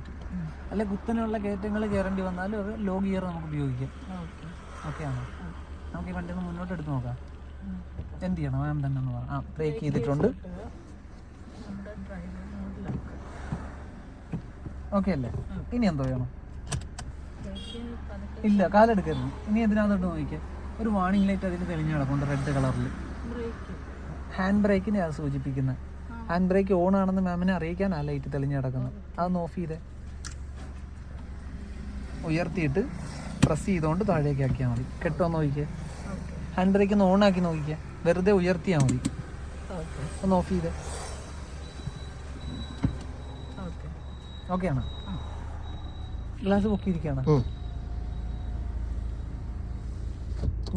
പറ്റും. അല്ലെ കുത്തനെയുള്ള കയറ്റങ്ങൾ കയറേണ്ടി വന്നാലും അത് ലോ ഗിയർ നമുക്ക് ഉപയോഗിക്കാം. ഓക്കെ ആണോ? നമുക്ക് ഈ വണ്ടി ഒന്ന് മുന്നോട്ട് എടുത്ത് നോക്കാം. എന്ത് ചെയ്യണം മാം തന്നെ ഒന്ന് പറയാം. ബ്രേക്ക് ചെയ്തിട്ടുണ്ട്. ഓക്കെ അല്ലേ? ഇനി എന്തോ ചെയ്യണം? ഇല്ല, കാലെടുക്കരുത്. ഇനി എന്തിനാന്നിട്ട് നോക്കിയാൽ ഒരു വാണിംഗ് ലൈറ്റ് അതിന് തെളിഞ്ഞു കിടക്കുന്നുണ്ട് റെഡ് കളറിൽ. ഹാൻഡ് ബ്രേക്കിനെ അത് സൂചിപ്പിക്കുന്നത്. ഹാൻഡ് ബ്രേക്ക് ഓൺ ആണെന്ന് മാമിനെ അറിയിക്കാനാണ് ലൈറ്റ് തെളിഞ്ഞു കിടക്കുന്നത്. അതൊന്ന് ഓഫ് ചെയ്തേ. ഉയർത്തിയിട്ട് പ്രസ് ചെയ്തുകൊണ്ട് താഴേക്ക് ആക്കിയാൽ മതി. കെട്ടുമെന്ന് നോക്കിയേ. ഹാൻഡ് ബ്രേക്ക് ഒന്ന് ഓൺ ആക്കി നോക്കിയേ. വെറുതെ ഉയർത്തിയാൽ മതി. ഒന്ന് ഓഫ് ചെയ്തേ. ഓക്കെ ആണോ? ഗ്ലാസ് പൊക്കിയിരിക്കുകയാണ്.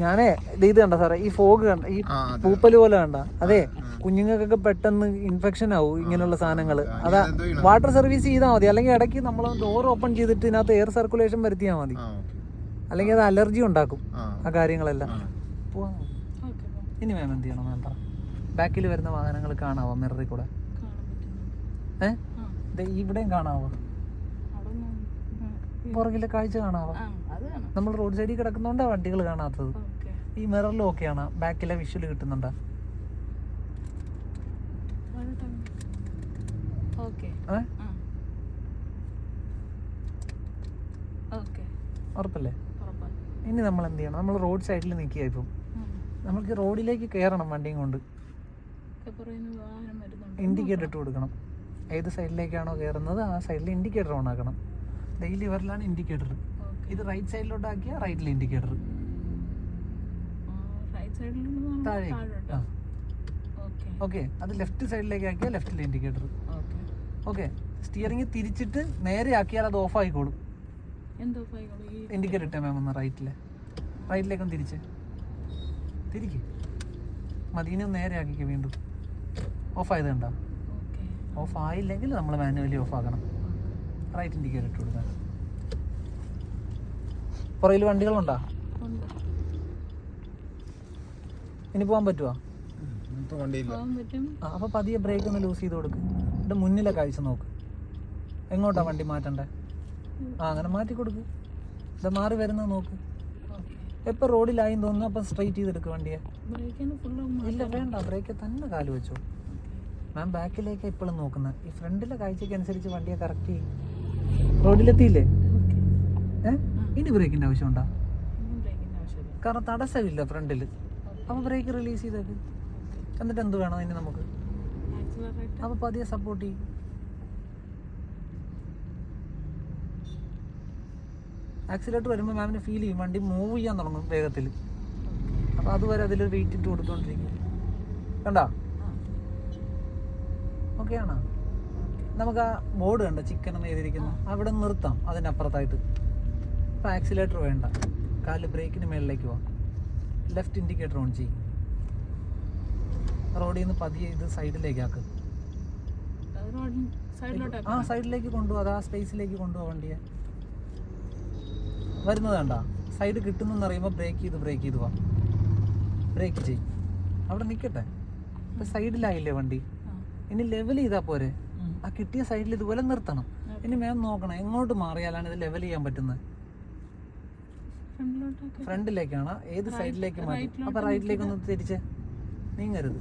ഞാനേ ഇത് കണ്ട സാറേ, ഈ ഫോഗ് കണ്ട, ഈ പൂപ്പല് പോലെ കണ്ട, അതെ കുഞ്ഞുങ്ങൾക്കൊക്കെ പെട്ടെന്ന് ഇൻഫെക്ഷൻ ആവും ഇങ്ങനെയുള്ള സാധനങ്ങൾ. അതാ വാട്ടർ സർവീസ് ചെയ്താൽ മതി. അല്ലെങ്കിൽ ഇടയ്ക്ക് നമ്മൾ ഡോർ ഓപ്പൺ ചെയ്തിട്ട് ഇതിനകത്ത് എയർ സർക്കുലേഷൻ വരുത്തിയാൽ മതി. അല്ലെങ്കിൽ അത് അലർജി ഉണ്ടാക്കും ആ കാര്യങ്ങളെല്ലാം. പോവാം. ഇനി മാം എന്ത് ചെയ്യണം മാം പറ. ബാക്കിൽ വരുന്ന വാഹനങ്ങൾ കാണാവോ മിററിൽ കൂടെ? ഇവിടെയും കാണാവോ? പുറകിലെ കാഴ്ച കാണാവോ? നമ്മൾ റോഡ് സൈഡിൽ കിടക്കുന്നോണ്ടാ വണ്ടികൾ കാണാത്തത്. ഈ മിററിലും ഓക്കെയാണ്. ബാക്കിലെ വിഷ്വൽ കിട്ടുന്നുണ്ടോ? ഉറപ്പല്ലേ? ഇനി നമ്മൾ എന്ത് ചെയ്യണം? നമ്മൾ റോഡ് സൈഡിൽ നിൽക്കുക. ഇപ്പം നമുക്ക് റോഡിലേക്ക് കയറണം വണ്ടിയും കൊണ്ട്. ഇൻഡിക്കേറ്റർ ഇട്ട് കൊടുക്കണം. ഏത് സൈഡിലേക്കാണോ കയറുന്നത് ആ സൈഡിൽ ഇൻഡിക്കേറ്റർ ഓൺ ആക്കണം. ഡെയിലി വരലാണ് ഇൻഡിക്കേറ്റർ. ഇത് റൈറ്റ് സൈഡിലോട്ട് ആക്കിയാൽ റൈറ്റിൽ ഇൻഡിക്കേറ്റർ, താഴേക്ക്. ഓക്കെ, അത് ലെഫ്റ്റ് സൈഡിലേക്ക് ആക്കിയാൽ ലെഫ്റ്റിൽ ഇൻഡിക്കേറ്റർ. ഓക്കെ, സ്റ്റിയറിംഗ് തിരിച്ചിട്ട് നേരെ ആക്കിയാൽ അത് ഓഫ് ആയിക്കോളും. ഇൻഡിക്കേറ്റർ ഇട്ടേ മാം ഒന്ന് റൈറ്റിലേക്കൊന്ന് തിരിക്ക് മദീനെ നേരെ ആക്കിക്കുക. വീണ്ടും ഓഫ് ആയത് കണ്ടോ? ഓഫ് ആയില്ലെങ്കിൽ നമ്മൾ മാനുവലി ഓഫ് ആക്കണം. റൈറ്റ് ഇൻഡിക്കേറ്റർ ഇട്ട് കൊടുക്കാൻ. പുറകിൽ വണ്ടികളുണ്ടോ? ഇനി പോകാൻ പറ്റുമോ? അപ്പൊ പതിയെ ബ്രേക്ക് ഒന്ന് ലൂസ് ചെയ്ത് കൊടുക്ക്. എന്നിട്ട് മുന്നിലെ കാഴ്ച നോക്ക്. എങ്ങോട്ടാ വണ്ടി മാറ്റണ്ടേ? അങ്ങനെ മാറ്റി കൊടുക്ക്. ഇത് മാറി വരുന്നത് നോക്ക്. എപ്പോൾ റോഡിലായി തോന്നുന്നു അപ്പം സ്ട്രൈറ്റ് ചെയ്തെടുക്കുക വണ്ടിയെ. ഇല്ല വേണ്ട, ബ്രേക്ക് തന്നെ കാല് വെച്ചോ. മാം ബാക്കിലേക്ക് ഇപ്പോഴും നോക്കുന്നത്. ഈ ഫ്രണ്ടിലെ കാഴ്ചയ്ക്ക് അനുസരിച്ച് വണ്ടിയെ കറക്റ്റ് ചെയ്യും. റോഡിലെത്തിയില്ലേ? ഇനി ബ്രേക്കിൻ്റെ ആവശ്യമുണ്ടോ? കാരണം തടസ്സമില്ല ഫ്രണ്ടിൽ. അപ്പോൾ ബ്രേക്ക് റിലീസ് ചെയ്തേക്ക്. എന്നിട്ട് എന്ത് വേണം ഇനി നമുക്ക്? അപ്പോൾ പതിയെ സപ്പോർട്ട് ചെയ്യും. ആക്സിലേറ്റർ വരുമ്പോൾ മാമിന് ഫീൽ ചെയ്യും വണ്ടി മൂവ് ചെയ്യാൻ തുടങ്ങും വേഗത്തിൽ. അപ്പോൾ അതുവരെ അതിലൊരു വെയിറ്റ് ഇട്ട് കൊടുത്തോണ്ടിരിക്കും. കണ്ടോ? ഓക്കെ ആണോ? നമുക്ക് ആ ബോർഡ് കണ്ടോ ചിക്കൻ എന്ന് എഴുതിയിരിക്കുന്നു, അവിടെ നിർത്താം. അതിനപ്പുറത്തായിട്ട് ഇപ്പോൾ ആക്സിലേറ്റർ വേണ്ട. കാല് ബ്രേക്കിന് മേളിലേക്ക് പോവാം. ലെഫ്റ്റ് ഇൻഡിക്കേറ്റർ ഓൺ ചെയ്യും. റോഡിൽ നിന്ന് പതിയെ ഇത് സൈഡിലേക്ക് ആക്ക്. സൈഡിലേക്ക് കൊണ്ടുപോകാം. അത് ആ സ്പേസിലേക്ക് കൊണ്ടുപോകാം വണ്ടിയെ. വരുന്നത് കണ്ട സൈഡ് കിട്ടുന്നെന്ന് അറിയുമ്പോൾ ബ്രേക്ക് ചെയ്ത് പോവാം. ബ്രേക്ക് ചെയ്യും. അവിടെ നിൽക്കട്ടെ. ഇപ്പം സൈഡിലായില്ലേ വണ്ടി? ഇനി ലെവൽ ചെയ്താൽ പോരെ. ആ കിട്ടിയ സൈഡിൽ ഇതുപോലെ നിർത്തണം. ഇനി മാം നോക്കണം എങ്ങോട്ട് മാറിയാലാണ് ഇത് ലെവൽ ചെയ്യാൻ പറ്റുന്നത്. ഫ്രണ്ടിലേക്കാണ് ഏത് സൈഡിലേക്ക് മാറ്റി. അപ്പം റൈറ്റിലേക്കൊന്ന് തിരിച്ച് നീങ്ങരുത്.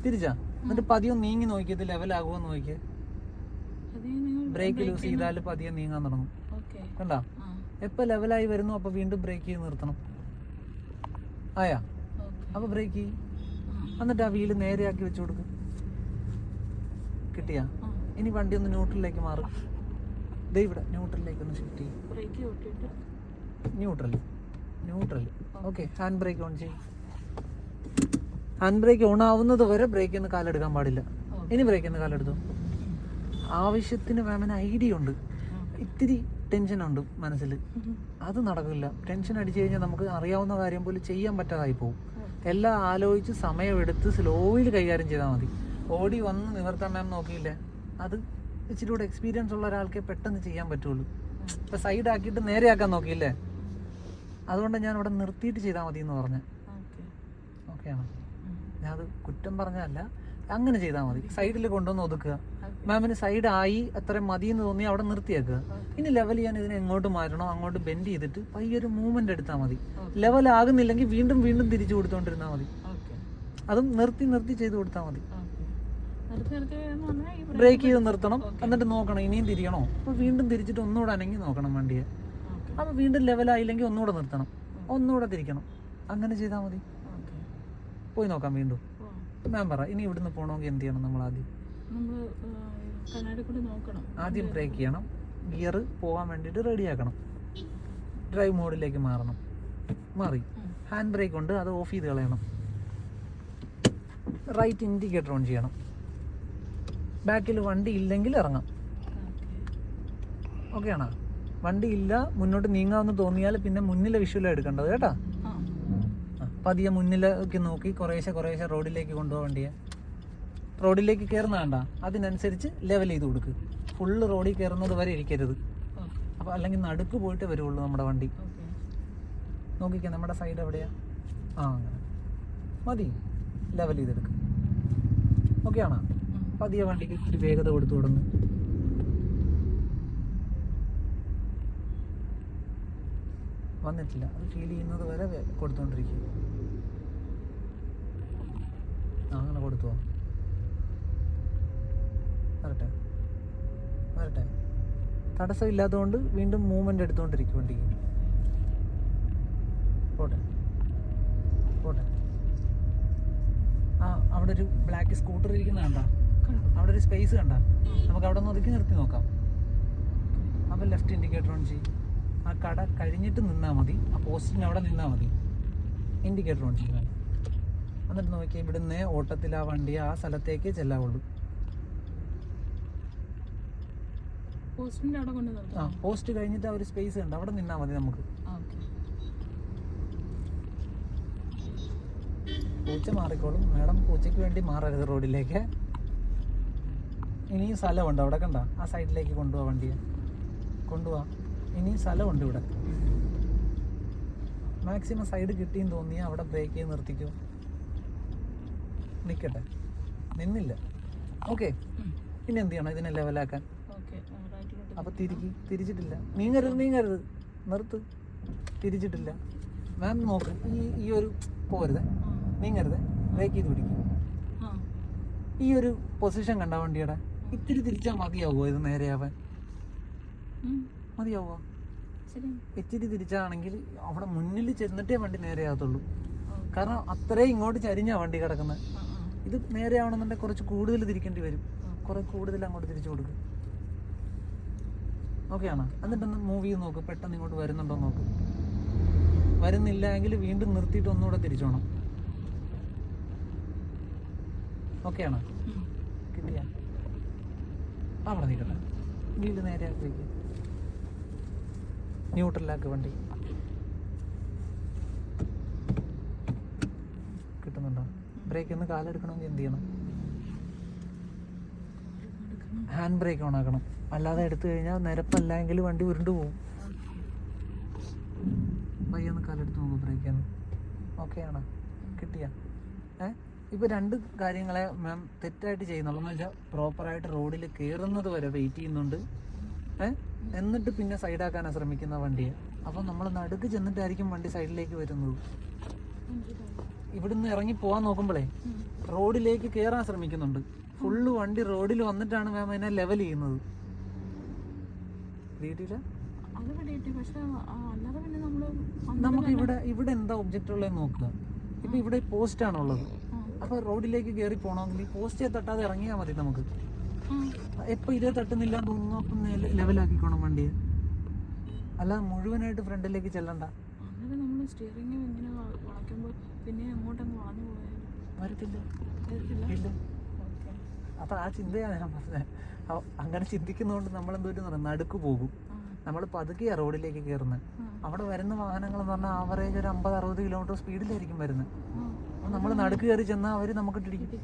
തിരിച്ചാ എന്നിട്ട് പതിയെ നീങ്ങി നോക്കിയത് ലെവലാകുമോ നോക്കിയേ. ബ്രേക്ക് ലൂസ് ചെയ്താൽ പതിയെ നീങ്ങാൻ തുടങ്ങും. കണ്ടോ? എപ്പോൾ ലെവലായി വരുന്നു അപ്പോൾ വീണ്ടും ബ്രേക്ക് ചെയ്ത് നിർത്തണം. ആയാ? അപ്പോൾ ബ്രേക്ക് ചെയ്യും. എന്നിട്ട് ആ വീല് നേരെയാക്കി വെച്ച് കൊടുക്കും. കിട്ടിയാ? ഇനി വണ്ടി ഒന്ന് ന്യൂട്രലിലേക്ക് മാറും. ദേ ഇവിടെ ന്യൂട്രലിലേക്ക് ഒന്ന് ഷിഫ്റ്റ് ചെയ്യും. Neutral. Okay, hand brake on ചെയ്യും. ഹാൻഡ് ബ്രേക്ക് ഓൺ ആവുന്നത് വരെ ബ്രേക്കിൽ നിന്ന് കാലെടുക്കാൻ പാടില്ല. ഇനി ബ്രേക്കിൽ നിന്ന് കാലെടുത്തു. ആവശ്യത്തിന് മാമിന് ഐഡിയ ഉണ്ട്. ഇത്തിരി ടെൻഷനുണ്ട് മനസ്സിൽ. അത് നടക്കില്ല. ടെൻഷൻ അടിച്ചു കഴിഞ്ഞാൽ നമുക്ക് അറിയാവുന്ന കാര്യം പോലും ചെയ്യാൻ പറ്റാതായി പോകും. എല്ലാം ആലോചിച്ച് സമയമെടുത്ത് സ്ലോയിൽ കൈകാര്യം ചെയ്താൽ മതി. ഓടി വന്ന് നിവർത്താൻ മാം നോക്കിയില്ലേ, അത് ഇച്ചിരി കൂടെ എക്സ്പീരിയൻസ് ഉള്ള ഒരാൾക്ക് പെട്ടെന്ന് ചെയ്യാൻ പറ്റുള്ളൂ. ഇപ്പം സൈഡാക്കിയിട്ട് നേരെയാക്കാൻ നോക്കിയില്ലേ, അതുകൊണ്ട് ഞാൻ ഇവിടെ നിർത്തിയിട്ട് ചെയ്താൽ മതി എന്ന് പറഞ്ഞു. ഓക്കെയാണോ? ഞാൻ അത് കുറ്റം പറഞ്ഞതല്ല, അങ്ങനെ ചെയ്താൽ മതി. സൈഡിൽ കൊണ്ടുവന്ന് ഒതുക്കുക. മാമിന് സൈഡ് ആയി അത്രയും മതി എന്ന് തോന്നി അവിടെ നിർത്തിയേക്കുക. ഇനി ലെവൽ ചെയ്യാൻ ഇതിനെ എങ്ങോട്ട് മാറ്റണോ അങ്ങോട്ട് ബെൻഡ് ചെയ്തിട്ട് പയ്യൊരു മൂവ്മെന്റ് എടുത്താൽ മതി. ലെവൽ ആകുന്നില്ലെങ്കിൽ വീണ്ടും വീണ്ടും തിരിച്ചു കൊടുത്തോണ്ടിരുന്നാൽ മതി. അതും നിർത്തി നിർത്തി ചെയ്ത് കൊടുത്താൽ മതി. ബ്രേക്ക് ചെയ്ത് നിർത്തണം. എന്നിട്ട് നോക്കണം ഇനിയും തിരിയണോ, അപ്പോൾ വീണ്ടും തിരിച്ചിട്ട് ഒന്നുകൂടെ അനങ്ങി നോക്കണം വണ്ടിയെ. അപ്പോൾ വീണ്ടും ലെവലായില്ലെങ്കിൽ ഒന്നുകൂടെ നിർത്തണം, ഒന്നുകൂടെ തിരിക്കണം. അങ്ങനെ ചെയ്താൽ മതി. പോയി നോക്കാം വീണ്ടും. മാം പറ, ഇനി ഇവിടുന്ന് പോകണമെങ്കിൽ എന്ത് ചെയ്യണം? നമ്മൾ ആദ്യം ബ്രേക്ക് ചെയ്യണം, ഗിയർ പോകാൻ വേണ്ടിയിട്ട് റെഡിയാക്കണം, ഡ്രൈവ് മോഡിലേക്ക് മാറണം. മാറി ഹാൻഡ് ബ്രേക്ക് ഉണ്ട്, അത് ഓഫ് ചെയ്ത് കളയണം. റൈറ്റ് ഇൻഡിക്കേറ്റർ ഓൺ ചെയ്യണം. ബാക്കിൽ വണ്ടി ഇല്ലെങ്കിൽ ഇറങ്ങാം. ഓക്കെ ആണോ? വണ്ടി ഇല്ല, മുന്നോട്ട് നീങ്ങാമെന്ന് തോന്നിയാൽ പിന്നെ മുന്നിലെ വിഷ്വലാണ് എടുക്കേണ്ടത് കേട്ടോ. പതിയെ മുന്നിലേക്ക് നോക്കി കുറേശ്ശെ കുറേശ്ശെ റോഡിലേക്ക് കൊണ്ടുപോകാൻ വണ്ടിയെ. റോഡിലേക്ക് കയറുന്ന വേണ്ട, അതിനനുസരിച്ച് ലെവൽ ചെയ്ത് കൊടുക്കുക. ഫുള്ള് റോഡിൽ കയറുന്നത് വരെ ഇരിക്കരുത്. അപ്പോൾ അല്ലെങ്കിൽ നടുക്ക് പോയിട്ട് വരുള്ളൂ നമ്മുടെ വണ്ടി. നോക്കിക്കാം നമ്മുടെ സൈഡ് എവിടെയാ? അങ്ങനെ മതി, ലെവൽ ചെയ്തെടുക്കുക. ഓക്കെ ആണോ? പതിയെ വണ്ടിക്ക് ഇത്തിരി വേഗത കൊടുത്തു തുടങ്ങും. വന്നിട്ടില്ല, അത് ഫീൽ ചെയ്യുന്നത് വരെ കൊടുത്തോണ്ടിരിക്കും. അങ്ങനെ കൊടുത്തു വരട്ടെ വരട്ടെ. തടസ്സമില്ലാത്തതുകൊണ്ട് വീണ്ടും മൂവ്മെന്റ് എടുത്തുകൊണ്ടിരിക്കും വണ്ടിക്ക്. പോട്ടെ പോട്ടെ. അവിടെ ഒരു ബ്ലാക്ക് സ്കൂട്ടർ ഇരിക്കുന്ന കണ്ട, അവിടെ ഒരു സ്പേസ് കണ്ട, നമുക്ക് അവിടെ നിന്ന് ഒതുക്കി നിർത്തി നോക്കാം. അപ്പോൾ ലെഫ്റ്റ് ഇൻഡിക്കേറ്റർ ഓൺ ചെയ്യും. ആ കട കഴിഞ്ഞിട്ട് നിന്നാൽ മതി, ആ പോസ്റ്റിന് അവിടെ നിന്നാൽ മതി. ഇൻഡിക്കേറ്റർ ഓൺ ചെയ്യാൻ. എന്നിട്ട് നോക്കിയാൽ ഇവിടുന്ന് ഓട്ടത്തിൽ ആ വണ്ടി ആ സ്ഥലത്തേക്ക് ചെല്ലാവുള്ളൂ. പോസ്റ്റ് കഴിഞ്ഞിട്ട് ആ ഒരു സ്പേസ് ഉണ്ട്, അവിടെ നിന്നാൽ മതി നമുക്ക്. പൂച്ച മാറിക്കോളും മാഡം, പൂച്ചയ്ക്ക് വേണ്ടി മാറരുത് റോഡിലേക്ക്. ഇനിയും സ്ഥലമുണ്ട് അവിടെ കണ്ട, ആ സൈഡിലേക്ക് കൊണ്ടുപോവാ വണ്ടിയെ, കൊണ്ടുപോവാ. ഇനിയും സ്ഥലമുണ്ട് ഇവിടെ. മാക്സിമം സൈഡ് കിട്ടിയെന്ന് തോന്നിയാൽ അവിടെ ബ്രേക്ക് ചെയ്ത് നിർത്തിക്കോ. നിൽക്കട്ടെ, നിന്നില്ല. ഓക്കെ, ഇനി എന്ത് ചെയ്യണം ഇതിനെ ലെവലാക്കാൻ? അപ്പോൾ തിരിച്ചിട്ടില്ല. നീങ്ങരുത്, നിർത്ത്. തിരിച്ചിട്ടില്ല. മാം നോക്ക്, ഈ ഒരു പോരുത്, നീങ്ങരുത്, ബ്രേക്ക് ചെയ്ത് പിടിക്കും. ഈ ഒരു പൊസിഷൻ കണ്ട വണ്ടിയുടെ ഇത്തിരി തിരിച്ചാൽ മതിയാവുമോ ഇത് നേരെയാവാൻ? മതിയാവുക? ഇത്തിരി തിരിച്ചാണെങ്കിൽ അവിടെ മുന്നിൽ ചെന്നിട്ടേ വണ്ടി നേരെയാകത്തുള്ളൂ. കാരണം അത്രയും ഇങ്ങോട്ട് ചരിഞ്ഞാ വണ്ടി കിടക്കുന്നത്. ഇത് നേരെയാവണമെന്നുണ്ടെങ്കിൽ കുറച്ച് കൂടുതൽ തിരിക്കേണ്ടി വരും. കുറെ കൂടുതൽ അങ്ങോട്ട് തിരിച്ചു കൊടുക്കും. ഓക്കെ ആണോ? എന്നിട്ടൊന്ന് മൂവ് ചെയ്ത് നോക്ക്, പെട്ടെന്ന് ഇങ്ങോട്ട് വരുന്നുണ്ടോ നോക്ക്. വരുന്നില്ല എങ്കിൽ വീണ്ടും നിർത്തിയിട്ട് ഒന്നുകൂടെ തിരിച്ചോണം. ഓക്കെ ആണോ? കിട്ടിയ അവിടെ നിൽക്കട്ടെ, വീട് നേരെയാക്കി വയ്ക്കുക. ന്യൂട്രലാക്ക് വണ്ടി. കിട്ടുന്നുണ്ടോ? ബ്രേക്ക് ഒന്ന് കാലെടുക്കണമെങ്കിൽ എന്ത് ചെയ്യണം? ഹാൻഡ് ബ്രേക്ക് ഓൺ ആക്കണം. അല്ലാതെ എടുത്തു കഴിഞ്ഞാൽ നിരപ്പല്ല എങ്കിൽ വണ്ടി ഉരുണ്ടു പോകും. പയ്യൊന്ന് കാലെടുത്ത് നോക്കും ബ്രേക്കൊന്ന്. ഓക്കെ ആണോ? കിട്ടിയ ഇപ്പോൾ രണ്ട് കാര്യങ്ങളെ മാം തെറ്റായിട്ട് ചെയ്യുന്നുള്ളൂ. എന്ന് വെച്ചാൽ പ്രോപ്പറായിട്ട് റോഡിൽ കയറുന്നത് വരെ വെയിറ്റ് ചെയ്യുന്നുണ്ട്, എന്നിട്ട് പിന്നെ സൈഡാക്കാനാണ് ശ്രമിക്കുന്ന വണ്ടിയെ. അപ്പം നമ്മൾ നടുക്ക് ചെന്നിട്ടായിരിക്കും വണ്ടി സൈഡിലേക്ക് വരുന്നത്. ഇവിടുന്ന് ഇറങ്ങി പോകാൻ നോക്കുമ്പോഴേ റോഡിലേക്ക് കയറാൻ ശ്രമിക്കുന്നുണ്ട്. ഫുള്ള് വണ്ടി റോഡിൽ വന്നിട്ടാണ് മാം അതിനെ ലെവൽ ചെയ്യുന്നത്. നമുക്ക് ഇവിടെ എന്താ ഒബ്ജക്റ്റ് ഉള്ളതെന്ന് നോക്കുക. ഇപ്പം ഇവിടെ പോസ്റ്റാണുള്ളത്. അപ്പോൾ റോഡിലേക്ക് കയറി പോകണമെങ്കിൽ ഈ പോസ്റ്റേ തട്ടാതെ ഇറങ്ങിയാൽ മതി നമുക്ക്. എപ്പോൾ ഇതേ തട്ടുന്നില്ല തോന്നുന്നു അപ്പം ലെവലാക്കിക്കോണം വണ്ടിയെ. അല്ലാതെ മുഴുവനായിട്ട് ഫ്രണ്ടിലേക്ക് ചെല്ലണ്ട. വരത്തില്ല. അപ്പം ആ ചിന്തയാണ് ഞാൻ പറഞ്ഞത്. അങ്ങനെ ചിന്തിക്കുന്നതുകൊണ്ട് നമ്മളെന്തോരം പറയാം, നടുക്ക് പോകും. നമ്മൾ പതുക്കെയാണ് റോഡിലേക്ക് കയറുന്നത്. അവിടെ വരുന്ന വാഹനങ്ങൾ എന്ന് പറഞ്ഞാൽ ആവറേജ് ഒരു 50-60 കിലോമീറ്റർ സ്പീഡിലായിരിക്കും വരുന്നത്. അപ്പം നമ്മൾ നടുക്ക് കയറി ചെന്നാൽ അവർ നമുക്ക് ഇടിക്കും.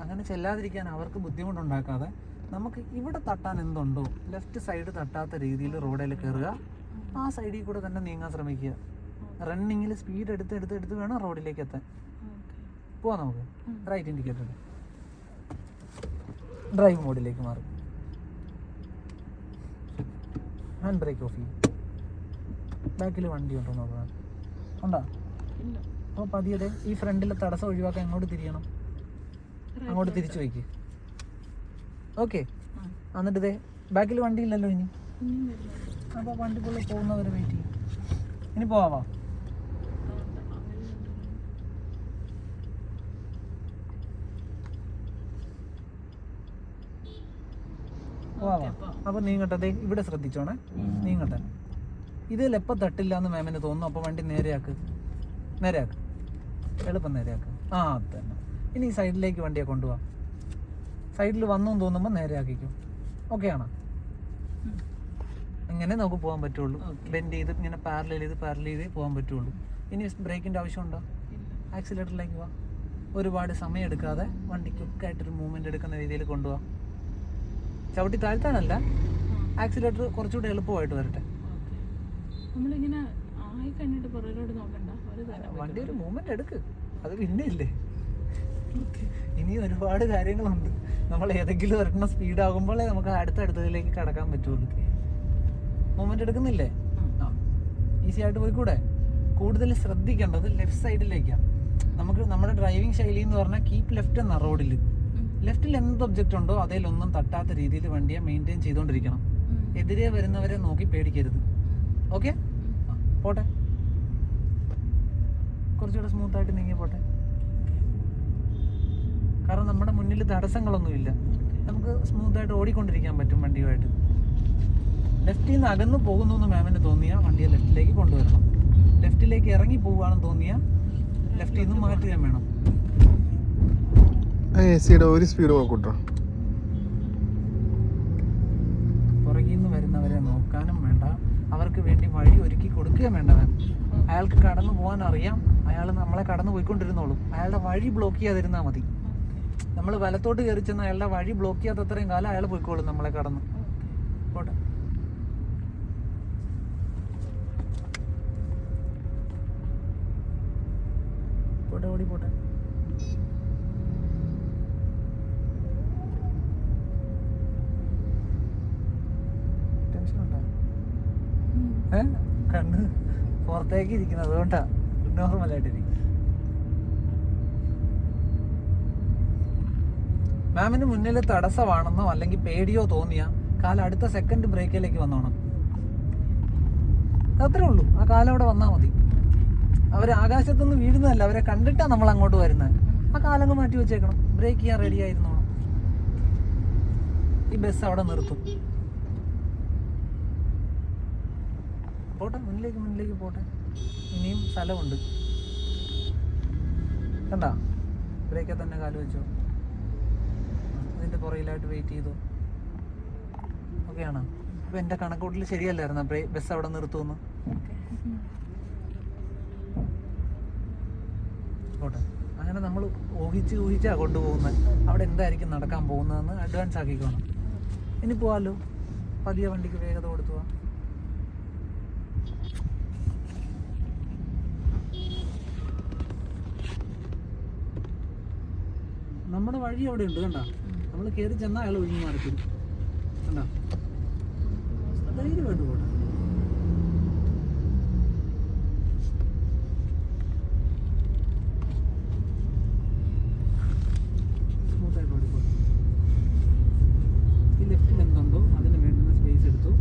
അങ്ങനെ ചെല്ലാതിരിക്കാൻ അവർക്ക് ബുദ്ധിമുട്ടുണ്ടാക്കാതെ നമുക്ക് ഇവിടെ തട്ടാൻ എന്തുണ്ടോ ലെഫ്റ്റ് സൈഡ് തട്ടാത്ത രീതിയിൽ റോഡിൽ കയറുക. ആ സൈഡിൽ കൂടെ തന്നെ നീങ്ങാൻ ശ്രമിക്കുക. റണ്ണിങ്ങിൽ സ്പീഡ് എടുത്ത് വേണം റോഡിലേക്ക് എത്താൻ. പോവാം നമുക്ക്. റൈറ്റ് ഇൻഡിക്കേറ്റർ ഡ്രൈവ് മോഡിലേക്ക് മാറും. ഹാൻഡ് ബ്രേക്ക് ഓഫ് ചെയ്യും. ബാക്കിൽ വണ്ടി ഉണ്ടോ നോക്കണം. ഉണ്ടോ? അപ്പോൾ പതിയെ ഈ ഫ്രണ്ടിലെ തടസ്സം ഒഴിവാക്കാൻ എങ്ങോട്ട് തിരിയണം? അങ്ങോട്ട് തിരിച്ചു വയ്ക്ക്. ഓക്കെ. എന്നിട്ട് ഇതേ ബാക്കിൽ വണ്ടി ഇല്ലല്ലോ ഇനി. അപ്പോൾ വണ്ടിക്കുള്ളിൽ പോകുന്നവരെ വെയിറ്റ് ചെയ്യും. ഇനി പോവാമോ? പോവാമോ? അപ്പോൾ നീങ്ങട്ടെ. അതെ ഇവിടെ ശ്രദ്ധിച്ചോണേ. നീങ്ങട്ടെ. ഇതിൽ എപ്പോൾ തട്ടില്ല എന്ന് മാമിന് തോന്നുന്നു. അപ്പോൾ വണ്ടി നേരെയാക്ക്. നേരെയാക്ക്. എളുപ്പം നേരെയാക്ക്. ആ അത് തന്നെ. ഇനി ഈ സൈഡിലേക്ക് വണ്ടിയെ കൊണ്ടുപോവാം. സൈഡിൽ വന്നു തോന്നുമ്പോൾ നേരെയാക്കിക്കും. ഓക്കെ ആണോ? ഇങ്ങനെ നമുക്ക് പോകാൻ പറ്റുള്ളൂ. ബെൻഡ് ചെയ്ത് ഇങ്ങനെ പാരലൽ ചെയ്ത് പോകാൻ പറ്റുള്ളൂ. ഇനി ബ്രേക്കിൻ്റെ ആവശ്യമുണ്ടോ? ആക്സിലേറ്ററിലേക്ക് പോവാം. ഒരുപാട് സമയം എടുക്കാതെ വണ്ടി ക്വിക്കായിട്ടൊരു മൂവ്മെൻറ്റ് എടുക്കുന്ന രീതിയിൽ കൊണ്ടുപോകാം. ചവിട്ടി താഴ്ത്താനല്ല, ആക്സിലേറ്റർ കുറച്ചുകൂടെ എളുപ്പമായിട്ട് വരട്ടെ. വണ്ടി ഒരു മൂവ്മെന്റ് എടുക്ക്. അത് പിന്നെ ഇല്ലേ, ഇനി ഒരുപാട് കാര്യങ്ങളുണ്ട്. നമ്മൾ ഏതെങ്കിലും ഒരെണ്ണം സ്പീഡാകുമ്പോഴേ നമുക്ക് അടുത്തതിലേക്ക് കടക്കാൻ പറ്റുള്ളൂ. മൂവ്മെന്റ് എടുക്കുന്നില്ലേ? ആ ഈസി ആയിട്ട് പോയിക്കൂടെ? കൂടുതൽ ശ്രദ്ധിക്കേണ്ടത് ലെഫ്റ്റ് സൈഡിലേക്കാണ്. നമുക്ക് നമ്മുടെ ഡ്രൈവിംഗ് ശൈലി എന്ന് പറഞ്ഞാൽ കീപ്പ് ലെഫ്റ്റ് എന്ന റോഡിൽ ലെഫ്റ്റിൽ എന്ത് ഒബ്ജക്റ്റ് ഉണ്ടോ അതിലൊന്നും തട്ടാത്ത രീതിയിൽ വണ്ടിയെ മെയിൻറ്റെയിൻ ചെയ്തുകൊണ്ടിരിക്കണം. എതിരെ വരുന്നവരെ നോക്കി പേടിക്കരുത്. ഓക്കെ, പോട്ടെ. കുറച്ചുകൂടെ സ്മൂത്തായിട്ട് നീങ്ങി പോട്ടെ. കാരണം നമ്മുടെ മുന്നിൽ തടസ്സങ്ങളൊന്നുമില്ല. നമുക്ക് സ്മൂത്തായിട്ട് ഓടിക്കൊണ്ടിരിക്കാൻ പറ്റും വണ്ടിയുമായിട്ട്. ലെഫ്റ്റിൽ നിന്ന് അകന്നു പോകുന്നു എന്ന് മാമിന് തോന്നിയാൽ വണ്ടിയെ ലെഫ്റ്റിലേക്ക് കൊണ്ടുവരണം. ലെഫ്റ്റിലേക്ക് ഇറങ്ങി പോവുകയാണെന്ന് തോന്നിയാൽ ലെഫ്റ്റിൽ നിന്ന് മാറ്റുകയും വേണം. ഒരു സ്പീഡ് നോക്കൂട്ടോ. പുറകിൽ നിന്ന് വരുന്നവരെ നോക്കാനും വേണ്ട, അവർക്ക് വേണ്ടി വഴി ഒരുക്കി കൊടുക്കുകയും വേണ്ട. അയാൾക്ക് കടന്നു പോകാൻ അറിയാം. അയാൾ നമ്മളെ കടന്നു പോയിക്കൊണ്ടിരുന്നോളും. അയാളുടെ വഴി ബ്ലോക്ക് ചെയ്യാതിരുന്നാൽ മതി. നമ്മൾ വലത്തോട്ട് കയറി ചെന്ന് അയാളുടെ വഴി ബ്ലോക്ക് ചെയ്യാത്തത്രയും കാലം അയാൾ പോയിക്കോളും നമ്മളെ കടന്ന്. പോട്ടെ. പോട്ടെ, ഓടി പോട്ടെ. ടെൻഷൻ ഉണ്ടോ? കണ്ണ് പുറത്തേക്ക് ഇരിക്കുന്നത് അതുകൊണ്ടാ. നോർമലായിട്ടിരിക്കും. മാമിന് മുന്നിൽ തടസ്സമാണെന്നോ അല്ലെങ്കിൽ പേടിയോ തോന്നിയാ കാലം അടുത്ത സെക്കൻഡ് ബ്രേക്കിലേക്ക് വന്നോണം. അത്രേ ഉള്ളൂ. ആ കാലം അവിടെ വന്നാൽ മതി. അവർ ആകാശത്തുനിന്ന് വീഴുന്നതല്ല, അവരെ കണ്ടിട്ടാണ് നമ്മൾ അങ്ങോട്ട് വരുന്നത്. ആ കാലങ്ങ് മാറ്റി വെച്ചേക്കണം. ബ്രേക്ക് ചെയ്യാൻ റെഡി ആയിരുന്നോണം. ഈ ബസ് അവിടെ നിർത്തും. പോട്ടെ, മുന്നിലേക്ക് പോട്ടെ. ഇനിയും സ്ഥലമുണ്ട്. കണ്ടാ, ബ്രേക്കിൽ തന്നെ കാല് വെച്ചോ. അതിൻ്റെ പുറകിലായിട്ട് വെയിറ്റ് ചെയ്തോ. ഓക്കെ ആണോ? ഇപ്പം എൻ്റെ കണക്കൂട്ടിൽ ശരിയല്ലായിരുന്നു ബസ് അവിടെ നിർത്തുമെന്ന്. പോട്ടെ. അങ്ങനെ നമ്മൾ ഊഹിച്ചാണ് കൊണ്ടുപോകുന്നത്. അവിടെ എന്തായിരിക്കും നടക്കാൻ പോകുന്നതെന്ന് അഡ്വാൻസ് ആക്കിക്കോണം. ഇനി പോവാമല്ലോ. പതിയെ വണ്ടിക്ക് വേഗത കൊടുത്തു പോവാം. നമ്മുടെ വഴി അവിടെ ഉണ്ട്. കണ്ട, നമ്മൾ കയറി ചെന്നാൽ അയാൾ ഒഴിഞ്ഞു മാറിക്കും. കണ്ട, ധൈര്യമായിട്ട് പോട്ടെ. സ്മൂത്തായിട്ട് ഓടിപ്പോട്ടെ. ഈ ലെഫ്റ്റിൽ എന്തുണ്ടോ അതിന് വേണ്ടുന്ന സ്പേസ് എടുത്തു.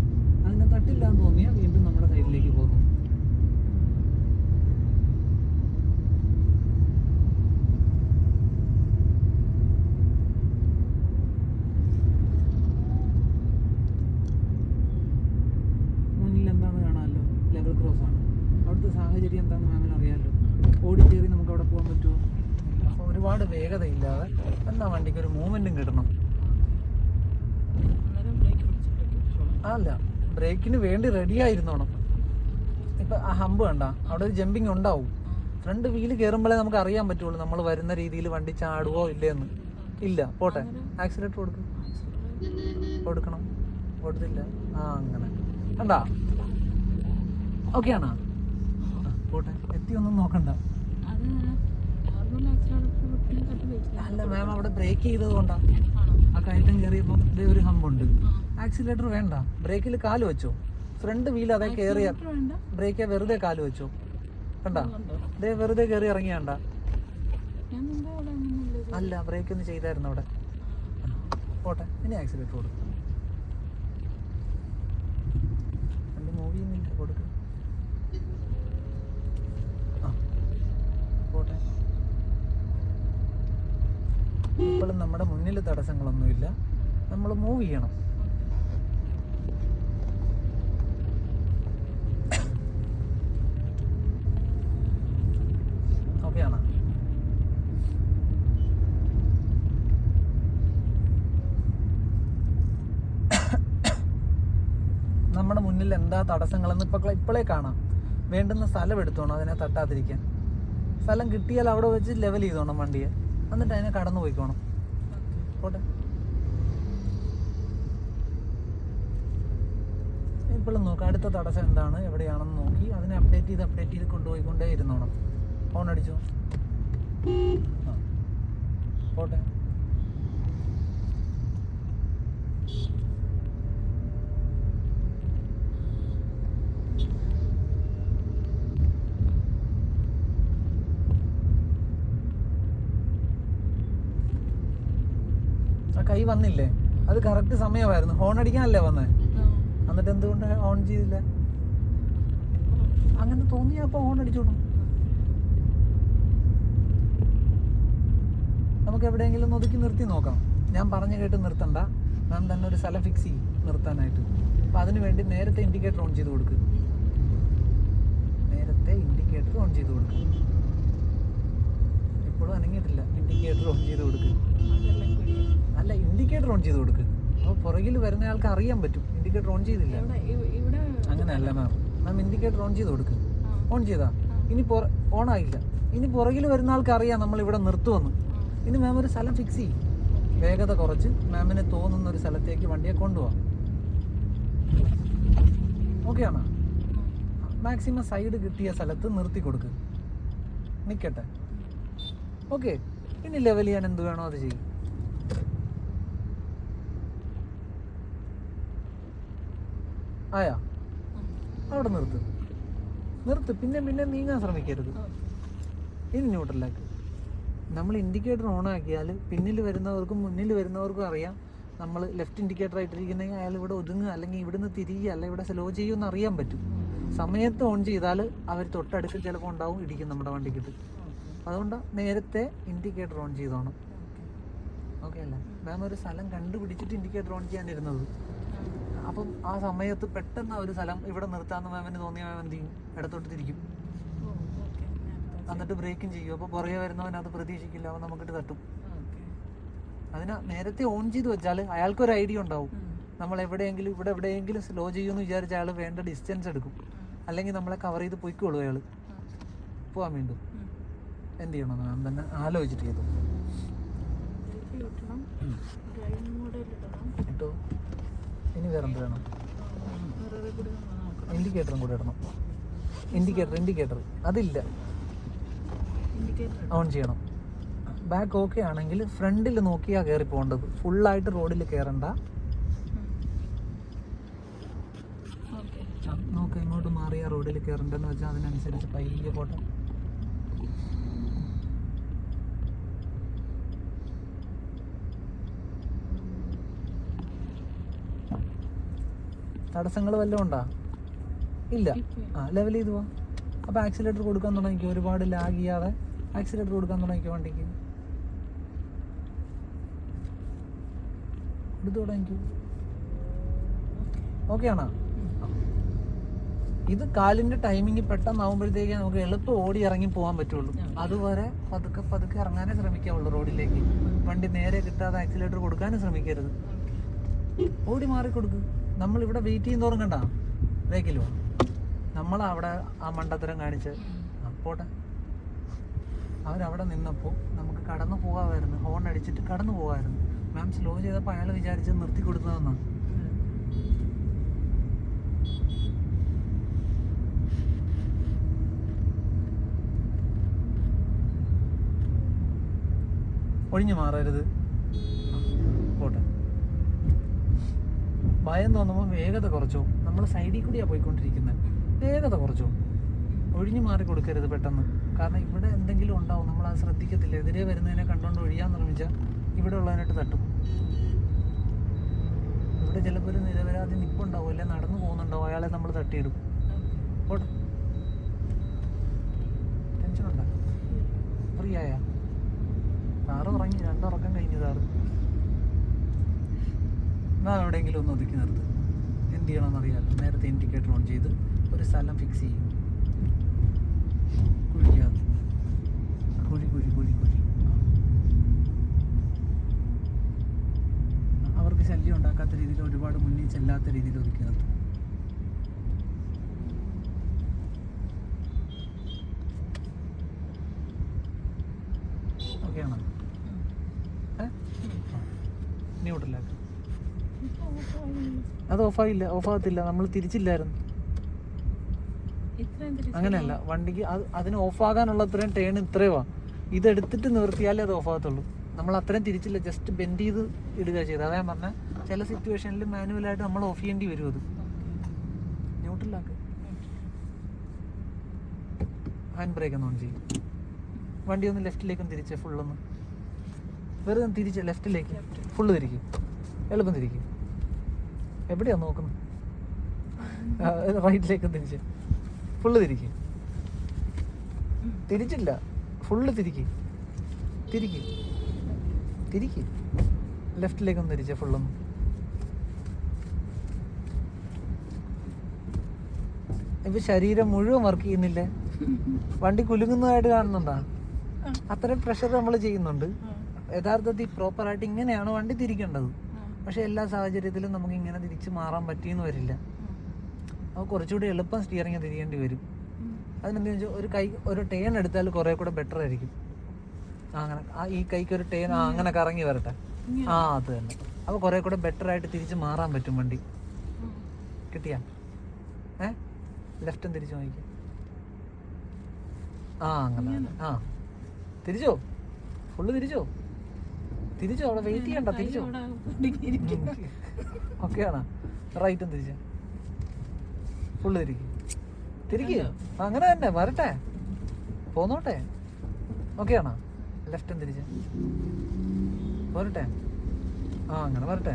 അതിനെ തട്ടില്ല എന്ന് തോന്നിയാൽ വീണ്ടും നമ്മുടെ സൈഡിലേക്ക് പോകുന്നു. ലെവൽ ക്രോസ് ആണ്. അവിടുത്തെ സാഹചര്യം എന്താണെന്ന് മാമിന് അറിയാമല്ലോ. ഓടി കയറി നമുക്ക് അവിടെ പോകാൻ പറ്റുമോ? അപ്പോൾ ഒരുപാട് വേഗതയില്ലാതെ എന്നാ വണ്ടിക്ക് ഒരു മൂവ്മെൻറ്റും കിട്ടണം. അല്ല, ബ്രേക്കിന് വേണ്ടി റെഡി ആയിരുന്നോണം. ഇപ്പം ആ ഹമ്പ് കണ്ട, അവിടെ ഒരു ജമ്പിങ് ഉണ്ടാവും. ഫ്രണ്ട് വീല് കയറുമ്പോഴേ നമുക്ക് അറിയാൻ പറ്റുള്ളൂ നമ്മൾ വരുന്ന രീതിയിൽ വണ്ടി ചാടുവോ ഇല്ലയെന്ന്. ഇല്ല, പോട്ടെ. ആക്സിലേറ്റർ കൊടുക്കണം. കൊടുത്തില്ല. ആ അങ്ങനെ കണ്ടാ. ഓക്കെ ആണോ? പോട്ടെ. എത്തിയൊന്നും നോക്കണ്ട. അല്ല മാം, അവിടെ ബ്രേക്ക് ചെയ്തത് കൊണ്ടാ. ആ കയറ്റം കയറിയപ്പോൾ ഇതേ ഒരു ഹമ്പുണ്ട്. ആക്സിലേറ്റർ വേണ്ട, ബ്രേക്കിൽ കാല് വെച്ചോ. ഫ്രണ്ട് വീൽ അതേ കയറിയ ബ്രേക്ക് വെറുതെ കാല് വെച്ചോ. കണ്ടാ, ഇതേ വെറുതെ കയറി ഇറങ്ങിയാണ്ട. അല്ല, ബ്രേക്ക് ഒന്ന് ചെയ്തായിരുന്നു അവിടെ. പോട്ടെ, ഇനി ആക്സിലേറ്റർ കൊടുക്കും. വണ്ടി മൂവ് ചെയ്യുന്നില്ല, കൊടുക്കും. പോട്ടെ. ഇപ്പോഴും നമ്മുടെ മുന്നിൽ തടസ്സങ്ങളൊന്നുമില്ല, നമ്മൾ മൂവ് ചെയ്യണം. ഓക്കെ ആണോ? നമ്മുടെ മുന്നിൽ എന്താ തടസ്സങ്ങളെന്ന് ഇപ്പോഴേ കാണാം. വേണ്ടുന്ന സ്ഥലം എടുത്തോണം അതിനെ തട്ടാതിരിക്കാൻ. സ്ഥലം കിട്ടിയാൽ അവിടെ വെച്ച് ലെവൽ ചെയ്തോണം വണ്ടിയെ, എന്നിട്ട് അതിനെ കടന്നു പോയിക്കോണം. പോട്ടെ. ഇപ്പോഴും നോക്കാം അടുത്ത തടസ്സം എന്താണ്, എവിടെയാണെന്ന് നോക്കി അതിനെ അപ്ഡേറ്റ് ചെയ്ത് കൊണ്ടുപോയിക്കൊണ്ടേ ഇരുന്നോണം. ഫോൺ അടിച്ചു. ആ, പോട്ടെ. ആ കൈ വന്നില്ലേ, അത് കറക്റ്റ് സമയമായിരുന്നു. ഹോൺ അടിക്കാനല്ലേ വന്നേ, എന്നിട്ട് എന്തുകൊണ്ട് ഓൺ ചെയ്തില്ല? അങ്ങനെ തോന്നിയാ അപ്പൊ ഹോൺ അടിച്ചോളൂ. നമുക്ക് എവിടെയെങ്കിലും ഒന്ന് ഒതുക്കി നിർത്തി നോക്കാം. ഞാൻ പറഞ്ഞു കേട്ട് നിർത്തണ്ട, മാം തന്നെ ഒരു സ്ഥലം ഫിക്സ് ചെയ്യും നിർത്താനായിട്ട്. അപ്പം അതിന് വേണ്ടി നേരത്തെ ഇൻഡിക്കേറ്റർ ഓൺ ചെയ്ത് കൊടുക്കുക. ഇപ്പോഴും അനങ്ങിയിട്ടില്ല. ഇൻഡിക്കേറ്റർ ഓൺ ചെയ്ത് കൊടുക്കുക. അല്ല, ഇൻഡിക്കേറ്റർ ഓൺ ചെയ്ത് കൊടുക്കുക. അപ്പോൾ പുറകിൽ വരുന്ന ആൾക്ക് അറിയാൻ പറ്റും ഇൻഡിക്കേറ്റർ ഓൺ ചെയ്തില്ല. അങ്ങനെയല്ല മാം, ഇൻഡിക്കേറ്റർ ഓൺ ചെയ്ത് കൊടുക്കുക. ഓൺ ചെയ്താ ഇനി ഓൺ ആയില്ല. ഇനി പുറകിൽ വരുന്ന ആൾക്ക് അറിയാം നമ്മൾ ഇവിടെ നിർത്തുമെന്ന്. ഇനി മാം ഒരു സ്ഥലം ഫിക്സ് ചെയ്യും. വേഗത കുറച്ച് മാമിന് തോന്നുന്ന ഒരു സ്ഥലത്തേക്ക് വണ്ടിയെ കൊണ്ടുപോകാം. ഓക്കെ ആണോ? മാക്സിമം സൈഡ് കിട്ടിയ സ്ഥലത്ത് നിർത്തി കൊടുക്കുക. നിൽക്കട്ടെ. ഓക്കെ, ഇനി ലെവൽ ചെയ്യാൻ എന്ത് വേണോ അത് ചെയ്യും. ആയാ, അവിടെ നിർത്ത്. പിന്നെ നീങ്ങാൻ ശ്രമിക്കരുത്. ഇനി ന്യൂട്രലാക്ക്. നമ്മൾ ഇൻഡിക്കേറ്റർ ഓൺ ആക്കിയാൽ പിന്നിൽ വരുന്നവർക്കും മുന്നിൽ വരുന്നവർക്കും അറിയാം നമ്മൾ ലെഫ്റ്റ് ഇൻഡിക്കേറ്റർ ആയിട്ടിരിക്കുന്നെങ്കിൽ അയാൾ ഇവിടെ ഒതുങ്ങുക, അല്ലെങ്കിൽ ഇവിടുന്ന് തിരിയുക, അല്ലെങ്കിൽ ഇവിടെ സ്ലോ ചെയ്യുമെന്ന് അറിയാൻ പറ്റും. സമയത്ത് ഓൺ ചെയ്താൽ അവർ തൊട്ടടുത്ത് ചിലപ്പോൾ ഉണ്ടാവും, ഇടിക്കും നമ്മുടെ വണ്ടിക്കിട്ട്. അതുകൊണ്ട് നേരത്തെ ഇൻഡിക്കേറ്റർ ഓൺ ചെയ്തോണം. ഓക്കെ അല്ലേ? മാം ഒരു സ്ഥലം കണ്ടുപിടിച്ചിട്ട് ഇൻഡിക്കേറ്റർ ഓൺ ചെയ്യാനിരുന്നത്. അപ്പം ആ സമയത്ത് പെട്ടെന്ന് ഒരു സ്ഥലം ഇവിടെ നിർത്താമെന്ന് മാമിന് തോന്നിയ മാം എന്ത് ചെയ്യും? ഇടത്തോട്ട് തിരിക്കും, എന്നിട്ട് ബ്രേക്കും ചെയ്യും. അപ്പോൾ പുറകെ വരുന്നവൻ അത് പ്രതീക്ഷിക്കില്ല, അവൻ നമുക്കിട്ട് തട്ടും. അതിന് നേരത്തെ ഓൺ ചെയ്ത് വെച്ചാൽ അയാൾക്കൊരു ഐഡിയ ഉണ്ടാവും. നമ്മൾ എവിടെയെങ്കിലും സ്ലോ ചെയ്യുമെന്ന് വിചാരിച്ച അയാൾ വേണ്ട ഡിസ്റ്റൻസ് എടുക്കും, അല്ലെങ്കിൽ നമ്മളെ കവർ ചെയ്ത് പൊയ്ക്കോളൂ. അയാൾ പോവാൻ വീണ്ടും എന്ത് ചെയ്യണമെന്ന് മാം തന്നെ ആലോചിച്ചിട്ട് ചെയ്തു. കേട്ടോ? ഇനി വേറെന്ത് വേണം? ഇൻഡിക്കേറ്ററും കൂടെ ഇടണം. ഇൻഡിക്കേറ്റർ അതില്ല, ഓൺ ചെയ്യണം. ബാക്ക് ഓക്കെ ആണെങ്കിൽ ഫ്രണ്ടിൽ നോക്കിയാൽ കയറി പോകേണ്ടത്. ഫുള്ളായിട്ട് റോഡിൽ കയറണ്ട. നോക്ക്, ഇങ്ങോട്ട് മാറിയാ റോഡിൽ കയറണ്ടെന്ന് വെച്ചാൽ അതിനനുസരിച്ച് പയ്യെ പോട്ടെ. തടസ്സങ്ങൾ വല്ലതും ഉണ്ടോ? ഇല്ല. ലെവൽ ചെയ്ത് പോവാം. അപ്പോൾ ആക്സിലേറ്റർ കൊടുക്കാൻ തുടങ്ങിക്കോ. ഒരുപാട് ലാഗ് ചെയ്യാതെ ആക്സിലേറ്റർ കൊടുക്കാൻ തുടങ്ങിക്കോ. വണ്ടിക്ക് എടുത്തു തുടങ്ങിക്കോ. ഓക്കെ ആണോ? ഇത് കാലിൻ്റെ ടൈമിങ് പെട്ടെന്നാവുമ്പോഴത്തേക്ക് നമുക്ക് എളുപ്പം ഓടി ഇറങ്ങി പോകാൻ പറ്റുള്ളൂ. അതുവരെ പതുക്കെ ഇറങ്ങാനേ ശ്രമിക്കാവുള്ളൂ റോഡിലേക്ക്. വണ്ടി നേരെ കിട്ടാതെ ആക്സിലേറ്റർ കൊടുക്കാനും ശ്രമിക്കരുത്. ഓടി മാറിക്കൊടുക്കുക. നമ്മളിവിടെ വെയിറ്റ് ചെയ്യുന്നോറും കണ്ട ബ്രേക്കിലോ നമ്മളവിടെ ആ മണ്ടത്തരം കാണിച്ച് പോട്ടെ. അവരവിടെ നിന്നപ്പോൾ നമുക്ക് കടന്നു പോകാമായിരുന്നു. ഹോൺ അടിച്ചിട്ട് കടന്നു പോകാമായിരുന്നു. മാം സ്ലോ ചെയ്തപ്പോൾ അയാൾ വിചാരിച്ച് നിർത്തി കൊടുത്തതെന്നാണ്. ഒഴിഞ്ഞു മാറരുത്. പോട്ടെ. ഭയം തോന്നുമ്പോൾ വേഗത കുറച്ചോ. നമ്മൾ സൈഡിൽ കൂടിയാണ് പോയിക്കൊണ്ടിരിക്കുന്നത്. വേഗത കുറച്ചോ. ഒഴിഞ്ഞു മാറി കൊടുക്കരുത് പെട്ടെന്ന്. കാരണം ഇവിടെ എന്തെങ്കിലും ഉണ്ടാവും, നമ്മൾ അത് ശ്രദ്ധിക്കത്തില്ല. എതിരെ വരുന്നതിനെ കണ്ടുകൊണ്ട് ഒഴിയാൻ നിർമ്മിച്ചാൽ ഇവിടെ ഉള്ളതിനായിട്ട് തട്ടും. ഇവിടെ ചിലപ്പോൾ ഒരു നിരപരാധി നിൽപ്പുണ്ടാവും, അല്ലെ നടന്നു പോകുന്നുണ്ടാവും, അയാളെ നമ്മൾ തട്ടിയിടും. പോട്ടെ. ടെൻഷനുണ്ടോ? ഫ്രീ ആയാ? സാറ് ഉറങ്ങി, രണ്ടുറക്കം കഴിഞ്ഞു സാറ്. എന്നാൽ എവിടെയെങ്കിലും ഒന്ന് ഒതുക്കി നിർത്ത്. എന്ത് ചെയ്യണമെന്ന് അറിയാമല്ലോ. നേരത്തെ ഇൻഡിക്കേറ്റർ ഓൺ ചെയ്ത് ഒരു സ്ഥലം ഫിക്സ് ചെയ്യും. കുഴിക്കാതെ കുഴി കുഴി കുഴി കുഴി. അവർക്ക് ശല്യം ഉണ്ടാക്കാത്ത രീതിയിൽ, ഒരുപാട് മുന്നിൽ ചെല്ലാത്ത രീതിയിൽ ഒതുക്കി നിർത്തും. ഓക്കെയാണോ? ന്യൂട്രലാക്കും. അത് ഓഫായില്ല, ഓഫാകത്തില്ല. നമ്മൾ തിരിച്ചില്ലായിരുന്നു. അങ്ങനെയല്ല, വണ്ടിക്ക് അതിന് ഓഫാകാനുള്ള അത്രയും ടേൺ ഇത്രയുവാ. ഇതെടുത്തിട്ട് നിർത്തിയാലേ അത് ഓഫാകത്തുള്ളൂ. നമ്മൾ അത്രയും തിരിച്ചില്ല, ജസ്റ്റ് ബെൻഡ് ചെയ്ത് ഇടുക ചെയ്ത്. അതാ ഞാൻ പറഞ്ഞ ചില സിറ്റുവേഷനിൽ മാനുവലായിട്ട് നമ്മൾ ഓഫ് ചെയ്യേണ്ടി വരും. അത് ന്യൂട്രലാക്ക്. ഹാൻഡ് ബ്രേക്ക് ഒന്ന് ഓൺ ചെയ്യും. വണ്ടി ഒന്ന് ലെഫ്റ്റിലേക്കും തിരിച്ച് ഫുള്ളൊന്ന് വെറുതെ തിരിച്ച് ലെഫ്റ്റിലേക്ക് ഫുള്ള് തിരിക്കും. എളുപ്പം തിരിക്കും. എവിടെയാ നോക്കുന്നത്? റൈറ്റിലേക്കും തിരിച്ച് ഫുള്ള് തിരിക്കും. തിരിച്ചില്ല, ഫുള്ള് തിരിക്കും. തിരിക്കും തിരിക്കും. ലെഫ്റ്റിലേക്കൊന്ന് തിരിച്ച് ഫുള്ളൊന്ന്. ഇപ്പൊ ശരീരം മുഴുവൻ വർക്ക് ചെയ്യുന്നില്ലേ? വണ്ടി കുലുങ്ങുന്നതായിട്ട് കാണുന്നുണ്ടോ? അത്രയും പ്രഷർ നമ്മൾ ചെയ്യുന്നുണ്ട്. യഥാർത്ഥത്തിൽ പ്രോപ്പറായിട്ട് ഇങ്ങനെയാണ് വണ്ടി തിരിക്കേണ്ടത്. പക്ഷെ എല്ലാ സാഹചര്യത്തിലും നമുക്ക് ഇങ്ങനെ തിരിച്ച് മാറാൻ പറ്റിയെന്ന് വരില്ല. അപ്പോൾ കുറച്ചുകൂടി എളുപ്പം സ്റ്റിയറിങ് തിരിയേണ്ടി വരും. അതിനെന്താണെന്ന് വെച്ചാൽ ഒരു കൈ ഒരു ടേൺ എടുത്താൽ കുറേ കൂടെ ബെറ്റർ ആയിരിക്കും. അങ്ങനെ ഈ കൈക്ക് ഒരു ടേൺ അങ്ങനെ കറങ്ങി വരട്ടെ. അത് തന്നെ. അപ്പോൾ കുറേ കൂടെ ബെറ്റർ ആയിട്ട് തിരിച്ച് മാറാൻ പറ്റും വണ്ടി. കിട്ടിയാ? ലെഫ്റ്റും തിരിച്ചു നോക്കിക്കാം. അങ്ങനെ. തിരിച്ചോ, ഫുള്ള് തിരിച്ചോ. തിരിച്ചോ, അവിടെ വെയിറ്റ് ചെയ്യണ്ട. തിരിച്ചോ. ഓക്കെയാണോ? റൈറ്റും തിരിച്ച് ഫുള്ള് തിരിക്കുക. അങ്ങനെ തന്നെ വരട്ടെ, പോന്നോട്ടെ. ഓക്കെയാണോ? ലെഫ്റ്റും തിരിച്ച് വരട്ടെ. അങ്ങനെ വരട്ടെ.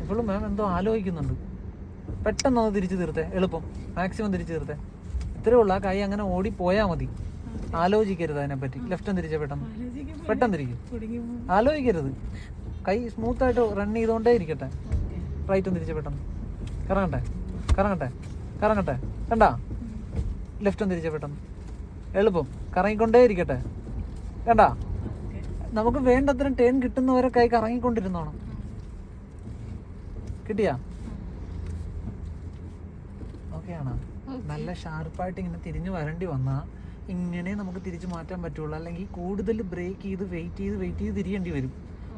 ഇപ്പോഴും മാം എന്തോ ആലോചിക്കുന്നുണ്ട്. പെട്ടെന്ന് ഒന്ന് തിരിച്ചു തീർത്തേ. എളുപ്പം മാക്സിമം തിരിച്ചു തീർത്തേ. ഇത്രേ ഉള്ളൂ. ആ കൈ അങ്ങനെ ഓടിപ്പോയാൽ മതി. ആലോചിക്കരുത് അതിനെപ്പറ്റി. ലെഫ്റ്റും തിരിച്ച പെട്ടെന്ന് തിരിക്കും. ആലോചിക്കരുത്. കൈ സ്മൂത്തായിട്ട് റൺ ചെയ്തുകൊണ്ടേ ഇരിക്കട്ടെ. റൈറ്റും തിരിച്ച പെട്ടെന്ന് കറങ്ങട്ടെ. കണ്ടാ? ലെഫ്റ്റും തിരിച്ച പെട്ടെന്ന് എളുപ്പം കറങ്ങിക്കൊണ്ടേ ഇരിക്കട്ടെ. കണ്ടാ? നമുക്ക് വേണ്ടത്ര ടേൺ കിട്ടുന്നവരെ കൈ കറങ്ങിക്കൊണ്ടിരുന്നോണം. കിട്ടിയാ? ഓക്കെയാണോ? നല്ല ഷാർപ്പായിട്ട് ഇങ്ങനെ തിരിഞ്ഞു വരേണ്ടി വന്നാൽ ഇങ്ങനെ നമുക്ക് തിരിച്ചു മാറ്റാൻ പറ്റുള്ളൂ. അല്ലെങ്കിൽ കൂടുതൽ ബ്രേക്ക് ചെയ്ത് വെയിറ്റ് ചെയ്ത് തിരിയേണ്ടി വരും.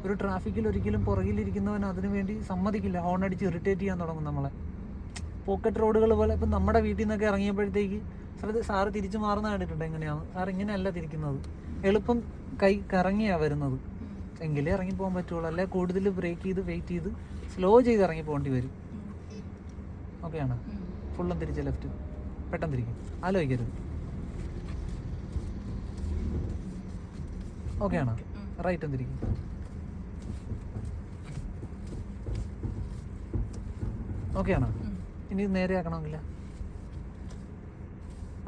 ഒരു ട്രാഫിക്കിൽ ഒരിക്കലും പുറകിലിരിക്കുന്നവൻ അതിനു വേണ്ടി സമ്മതിക്കില്ല. ഹോൺ അടിച്ച് ഇറിറ്റേറ്റ് ചെയ്യാൻ തുടങ്ങും നമ്മളെ. പോക്കറ്റ് റോഡുകൾ പോലെ ഇപ്പം നമ്മുടെ വീട്ടിൽ നിന്നൊക്കെ ഇറങ്ങിയപ്പോഴത്തേക്ക് സാറ് തിരിച്ചു മാറുന്ന കണ്ടിട്ടുണ്ട്. എങ്ങനെയാണ് സാർ ഇങ്ങനെയല്ല തിരിക്കുന്നത്. എളുപ്പം കൈ കറങ്ങിയാണ് വരുന്നത്. എങ്കിലേ ഇറങ്ങിപ്പോകാൻ പറ്റുള്ളൂ. അല്ലെ കൂടുതൽ ബ്രേക്ക് ചെയ്ത് വെയിറ്റ് ചെയ്ത് സ്ലോ ചെയ്ത് ഇറങ്ങി പോകേണ്ടി വരും. ഓക്കെയാണ്? ഫുള്ളും തിരിച്ച് ലെഫ്റ്റ് പെട്ടെന്ന് തിരിക്കും. ആലോചിക്കരുത്. ഓക്കെയാണോ? റൈറ്റും തിരിക്കും. ഓക്കെയാണോ? ഇനി നേരെ ആക്കണമെങ്കില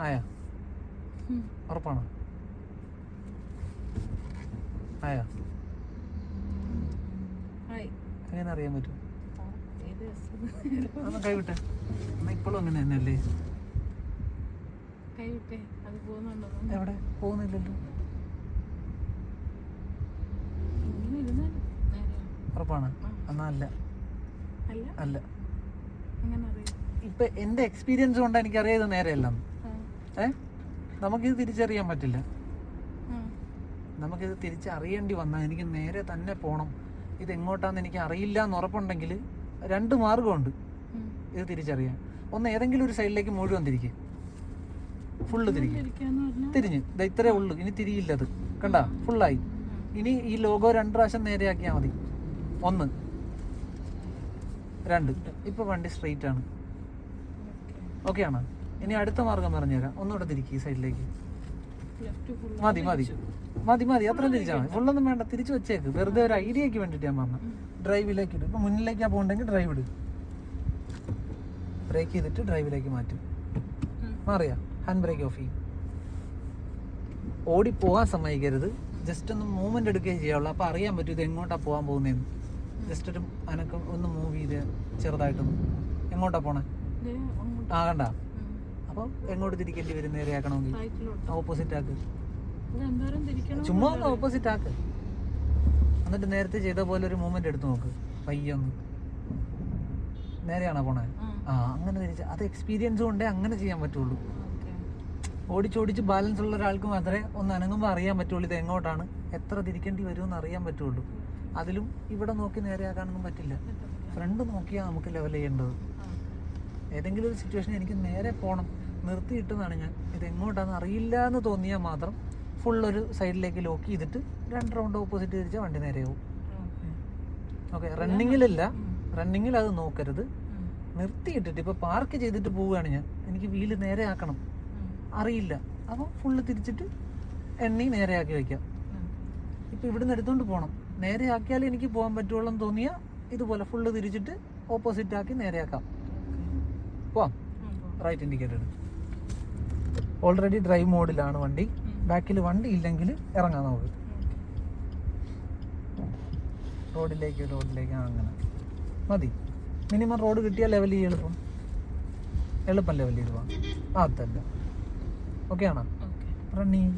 ആയാ? ഉറപ്പാണോ? ആയാ? എങ്ങനെ അറിയാൻ പറ്റും? അന്ന് കൈവിട്ടെ. എന്നാ ഇപ്പോഴും അങ്ങനെ തന്നെയല്ലേ? എവിടെ പോകുന്നില്ലല്ലോ. ഉറപ്പാണ്? എന്നാ അല്ല. ഇപ്പൊ എന്റെ എക്സ്പീരിയൻസ് കൊണ്ട് എനിക്കറിയാം ഇത് നേരെയല്ലെന്ന്. നമുക്കിത് തിരിച്ചറിയാൻ പറ്റില്ല. നമുക്കിത് തിരിച്ചറിയേണ്ടി വന്നാൽ എനിക്ക് നേരെ തന്നെ പോകണം. ഇത് എങ്ങോട്ടാന്ന് എനിക്ക് അറിയില്ല എന്ന് ഉറപ്പുണ്ടെങ്കിൽ 2 മാർഗമുണ്ട് ഇത് തിരിച്ചറിയാൻ. ഒന്ന്, ഏതെങ്കിലും ഒരു സൈഡിലേക്ക് മുഴുവൻ തിരിക്കുക. ഫുള്ള് തിരിക്കും. തിരിഞ്ഞ് ഇത്രേ ഉള്ളു, ഇനി തിരിയില്ല. അത് കണ്ട ഫുള്ളായി. ഇനി ഈ ലോഗോ 2 പ്രാവശ്യം നേരെയാക്കിയാൽ മതി. 1 2. ഇപ്പൊ വണ്ടി സ്ട്രെയിറ്റ് ആണ്. ഓക്കെ ആണ്. ഇനി അടുത്ത മാർഗം പറഞ്ഞുതരാം. ഒന്നുകൂടെ തിരിക്കും ഈ സൈഡിലേക്ക്. മതി മതി മതി മതി, അത്രയും തിരിച്ചാൽ മതി. ഫുള്ളൊന്നും വേണ്ട, തിരിച്ചു വെച്ചേക്ക്. വെറുതെ ഒരു ഐഡിയക്ക് വേണ്ടിട്ട് ഞാൻ പറഞ്ഞു. ഡ്രൈവിലേക്ക് ഇടും. ഇപ്പൊ മുന്നിലേക്കാ പോകണ്ടെങ്കിൽ ഡ്രൈവ് ഇടും. ബ്രേക്ക് ചെയ്തിട്ട് ഡ്രൈവിലേക്ക് മാറ്റും. മാറിയാ ഹാൻഡ് ബ്രേക്ക് ഓഫ് ചെയ്യും. ഓടി പോകാൻ സമ്മതിക്കരുത്. ജസ്റ്റ് ഒന്ന് മൂവ്മെന്റ് എടുക്കുകയും ചെയ്യാവുള്ളൂ. അപ്പൊ അറിയാൻ പറ്റും ഇത് എങ്ങോട്ടാ പോകാൻ പോകുന്നതെന്ന്. ജസ്റ്റ് ഒരു അനക്കം ഒന്ന് മൂവ് ചെയ്ത് ചെറുതായിട്ടൊന്ന്. എങ്ങോട്ടാ പോണേ? ആ കണ്ട. അപ്പൊ എങ്ങോട്ട് തിരിക്കേണ്ടി വരും? നേരെയാക്കണമെങ്കിൽ ഓപ്പോസിറ്റ് ആക്ക്. ചുമ്മാ ഒന്ന് ഓപ്പോസിറ്റ് ആക്ക്. എന്നിട്ട് നേരത്തെ ചെയ്ത പോലെ ഒരു മൂവ്മെന്റ് എടുത്ത് നോക്ക്. പയ്യൊന്ന് നേരെയാണോ പോണേ? ആ അങ്ങനെ തിരിച്ച്. അത് എക്സ്പീരിയൻസ് കൊണ്ടേ അങ്ങനെ ചെയ്യാൻ പറ്റുള്ളൂ. ഓടിച്ചോടിച്ച് ബാലൻസ് ഉള്ള ഒരാൾക്ക് മാത്രമേ ഒന്ന് അനങ്ങുമ്പോൾ അറിയാൻ പറ്റുള്ളൂ ഇത് എങ്ങോട്ടാണ്, എത്ര തിരിക്കേണ്ടി വരുമെന്ന് അറിയാൻ പറ്റുള്ളൂ. അതിലും ഇവിടെ നോക്കി നേരെയാക്കാനൊന്നും പറ്റില്ല. ഫ്രണ്ട് നോക്കിയാൽ നമുക്ക് ലെവൽ ചെയ്യേണ്ടത്. ഏതെങ്കിലും ഒരു സിറ്റുവേഷൻ എനിക്ക് നേരെ പോകണം, നിർത്തിയിട്ടതാണ് ഞാൻ. ഇത് എങ്ങോട്ടാണെന്ന് അറിയില്ല എന്ന് തോന്നിയാൽ മാത്രം ഫുള്ളൊരു സൈഡിലേക്ക് ലോക്ക് ചെയ്തിട്ട് 2 റൗണ്ട് ഓപ്പോസിറ്റ് തിരിച്ചാൽ വണ്ടി നേരെയാവും. ഓക്കെ. റണ്ണിങ്ങിലല്ല, റണ്ണിങ്ങിൽ അത് നോക്കരുത്. നിർത്തിയിട്ടിട്ട് ഇപ്പോൾ പാർക്ക് ചെയ്തിട്ട് പോവുകയാണ് ഞാൻ, എനിക്ക് വീല് നേരെ ആക്കണം, അറിയില്ല. അപ്പോൾ ഫുള്ള് തിരിച്ചിട്ട് എണ്ണി നേരെയാക്കി വയ്ക്കാം. ഇപ്പോൾ ഇവിടുന്ന് എടുത്തുകൊണ്ട് പോകണം, നേരെയാക്കിയാലേ എനിക്ക് പോകാൻ പറ്റുള്ളൂ എന്ന് തോന്നിയാൽ ഇതുപോലെ ഫുള്ള് തിരിച്ചിട്ട് ഓപ്പോസിറ്റ് ആക്കി നേരെയാക്കാം. പോവാം. Right indicator. ഓൾറെഡി ഡ്രൈവ് മോഡിലാണ് വണ്ടി. ബാക്കിൽ വണ്ടി ഇല്ലെങ്കിൽ ഇറങ്ങാം നമുക്ക്. റോഡിലേക്ക് അങ്ങനെ മതി. മിനിമം റോഡ് കിട്ടിയാൽ ലെവൽ ചെയ്യും. എളുപ്പം ലെവൽ ചെയ്ത് പോവാം. അതല്ല ഓക്കെ ആണോ? റണ്ണിങ്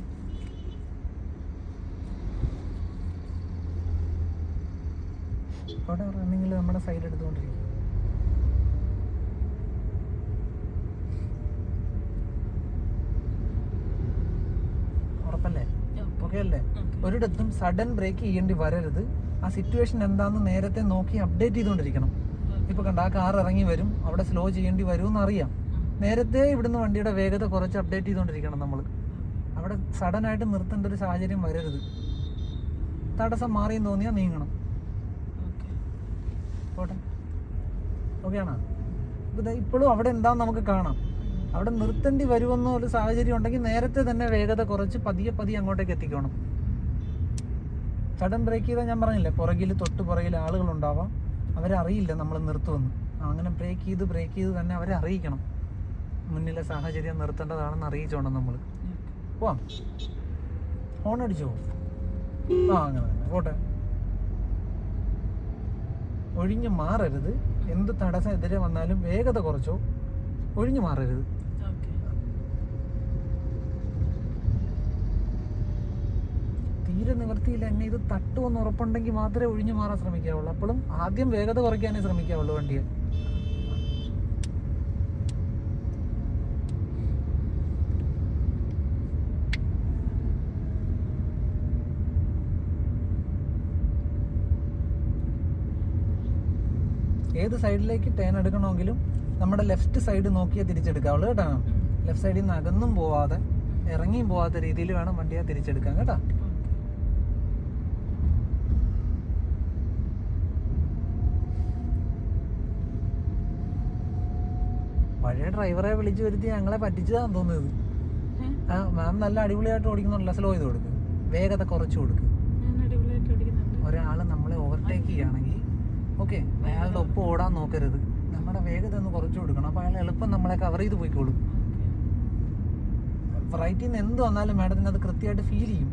അവിടെ റണ്ണിങ്ങിൽ നമ്മുടെ സൈഡ് എടുത്തുകൊണ്ടിരിക്കും. ഉറപ്പല്ലേ? ഓക്കെ അല്ലേ? ഒരിടത്തും സഡൻ ബ്രേക്ക് ചെയ്യേണ്ടി വരരുത്. ആ സിറ്റുവേഷൻ എന്താണെന്ന് നേരത്തെ നോക്കി അപ്ഡേറ്റ് ചെയ്തുകൊണ്ടിരിക്കണം. ഇപ്പൊ കണ്ട, ആ കാർ ഇറങ്ങി വരും, അവിടെ സ്ലോ ചെയ്യേണ്ടി വരും എന്നറിയാം. നേരത്തെ ഇവിടുന്ന് വണ്ടിയുടെ വേഗത കുറച്ച് അപ്ഡേറ്റ് ചെയ്തുകൊണ്ടിരിക്കണം നമ്മൾ. അവിടെ സഡൻ ആയിട്ട് നിർത്തേണ്ട ഒരു സാഹചര്യം വരരുത്. തടസ്സം മാറിയെന്ന് തോന്നിയാൽ നീങ്ങണം. പോട്ടെ. ഓക്കെ ആണോ? ഇപ്പോഴും അവിടെ എന്താന്ന് നമുക്ക് കാണാം. അവിടെ നിർത്തേണ്ടി വരുമെന്നോ ഒരു സാഹചര്യം ഉണ്ടെങ്കിൽ നേരത്തെ തന്നെ വേഗത കുറച്ച് പതിയെ അങ്ങോട്ടേക്ക് എത്തിക്കണം. സഡൻ ബ്രേക്ക് ചെയ്താൽ ഞാൻ പറഞ്ഞില്ലേ, തൊട്ട് പുറകിൽ ആളുകളുണ്ടാവാം, അവരറിയില്ല നമ്മൾ നിർത്തുമെന്ന്. അങ്ങനെ ബ്രേക്ക് ചെയ്ത് തന്നെ അവരെ അറിയിക്കണം. മുന്നിലെ സാഹചര്യം നിർത്തേണ്ടതാണെന്ന് അറിയിച്ചോണം നമ്മൾ. പോവാം. ഹോൺ അടിച്ചോ? അങ്ങനെ പോട്ടെ. ഒഴിഞ്ഞു മാറരുത്. എന്ത് തടസ്സം എതിരെ വന്നാലും വേഗത കുറച്ചോ, ഒഴിഞ്ഞു മാറരുത്. തീരെ നിവർത്തിയില്ല, എന്നെ ഇത് തട്ടുമെന്ന് ഉറപ്പുണ്ടെങ്കിൽ മാത്രമേ ഒഴിഞ്ഞു മാറാൻ ശ്രമിക്കാവുള്ളൂ. അപ്പോഴും ആദ്യം വേഗത കുറയ്ക്കാനേ ശ്രമിക്കാവുള്ളൂ വണ്ടിയെ. ഏത് സൈഡിലേക്ക് ടേൺ എടുക്കണമെങ്കിലും നമ്മുടെ ലെഫ്റ്റ് സൈഡ് നോക്കിയാൽ തിരിച്ചെടുക്കാവുള്ളൂ കേട്ടോ. ലെഫ്റ്റ് സൈഡിൽ നിന്ന് അകന്നും പോവാതെ ഇറങ്ങിയും പോവാത്ത രീതിയിൽ വേണം വണ്ടിയെ തിരിച്ചെടുക്കാൻ കേട്ടോ. പഴയ ഡ്രൈവറെ വിളിച്ചു വരുത്തി ഞങ്ങളെ പറ്റിച്ചതാന്ന് തോന്നുന്നത്. ആ മാം നല്ല അടിപൊളിയായിട്ട് ഓടിക്കുന്നുണ്ടല്ലോ. സ്ലോ ചെയ്ത് കൊടുക്കുക, വേഗത കുറച്ച് കൊടുക്കുക. ഒരാൾ നമ്മളെ ഓവർടേക്ക് ചെയ്യുകയാണെങ്കിൽ ഓക്കെ, അയാളുടെ ഒപ്പം ഓടാൻ നോക്കരുത്. നമ്മുടെ വേഗത ഒന്ന് കുറച്ച് കൊടുക്കണം. അപ്പോൾ അയാൾ എളുപ്പം നമ്മളെ കവർ ചെയ്ത് പോയിക്കോളും. റൈറ്റിൽ നിന്ന് എന്ത് വന്നാലും മാഡത്തിന് അത് കൃത്യമായിട്ട് ഫീൽ ചെയ്യും.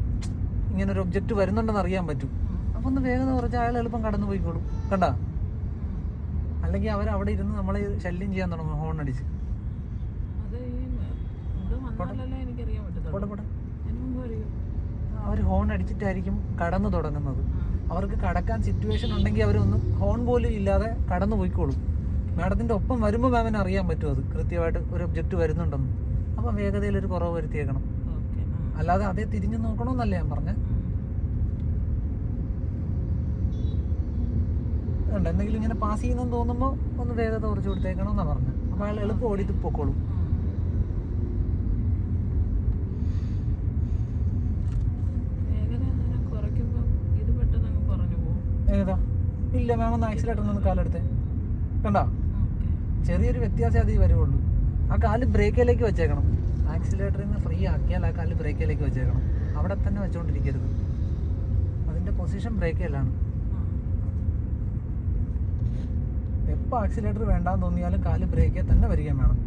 ഇങ്ങനെ ഒരു ഒബ്ജക്റ്റ് വരുന്നുണ്ടെന്ന് അറിയാൻ പറ്റും. അപ്പോൾ ഒന്ന് വേഗത കുറച്ച് അയാൾ എളുപ്പം കടന്നു പോയിക്കോളും. കണ്ടാ? അല്ലെങ്കിൽ അവരവിടെ ഇരുന്ന് നമ്മളെ ശല്യം ചെയ്യാൻ തുടങ്ങും ഹോൺ അടിച്ച്. അവർ ഹോൺ അടിച്ചിട്ടായിരിക്കും കടന്നു തുടങ്ങുന്നത്. അവർക്ക് കടക്കാൻ സിറ്റുവേഷൻ ഉണ്ടെങ്കിൽ അവരൊന്നും ഹോൺ പോലും ഇല്ലാതെ കടന്നു പോയിക്കോളും. മാഡത്തിൻ്റെ ഒപ്പം വരുമ്പോൾ മാമിന് അറിയാൻ പറ്റും അത് കൃത്യമായിട്ട് ഒരു ഒബ്ജക്റ്റ് വരുന്നുണ്ടെന്ന്. അപ്പം വേഗതയിൽ ഒരു കുറവ് വരുത്തിയേക്കണം. അല്ലാതെ അതേ തിരിഞ്ഞു നോക്കണമെന്നല്ല ഞാൻ പറഞ്ഞത്. എന്തെങ്കിലും ഇങ്ങനെ പാസ് ചെയ്യുന്നെന്ന് തോന്നുമ്പോൾ ഒന്ന് വേഗത കുറച്ച് കൊടുത്തേക്കണം എന്നാണ് പറഞ്ഞത്. അപ്പോൾ അയാൾ എളുപ്പം ഓടിയിട്ട് പൊക്കോളും. ഏതാ ഇല്ല മാം ഒന്ന് ആക്സിലേറ്റർ നിന്ന് കാലെടുത്തേ കണ്ടോ ചെറിയൊരു വ്യത്യാസം അതേ വരുവുള്ളൂ ആ കാല് ബ്രേക്കിലേക്ക് വെച്ചേക്കണം ആക്സിലേറ്ററിൽ നിന്ന് ഫ്രീ ആക്കിയാൽ ആ കാല് ബ്രേക്കിലേക്ക് വെച്ചേക്കണം അവിടെ തന്നെ വെച്ചുകൊണ്ടിരിക്കരുത് അതിൻ്റെ പൊസിഷൻ ബ്രേക്കിലാണ് എപ്പോൾ ആക്സിലേറ്റർ വേണ്ടാന്ന് തോന്നിയാലും കാല് ബ്രേക്കിൽ തന്നെ വരികയും വേണം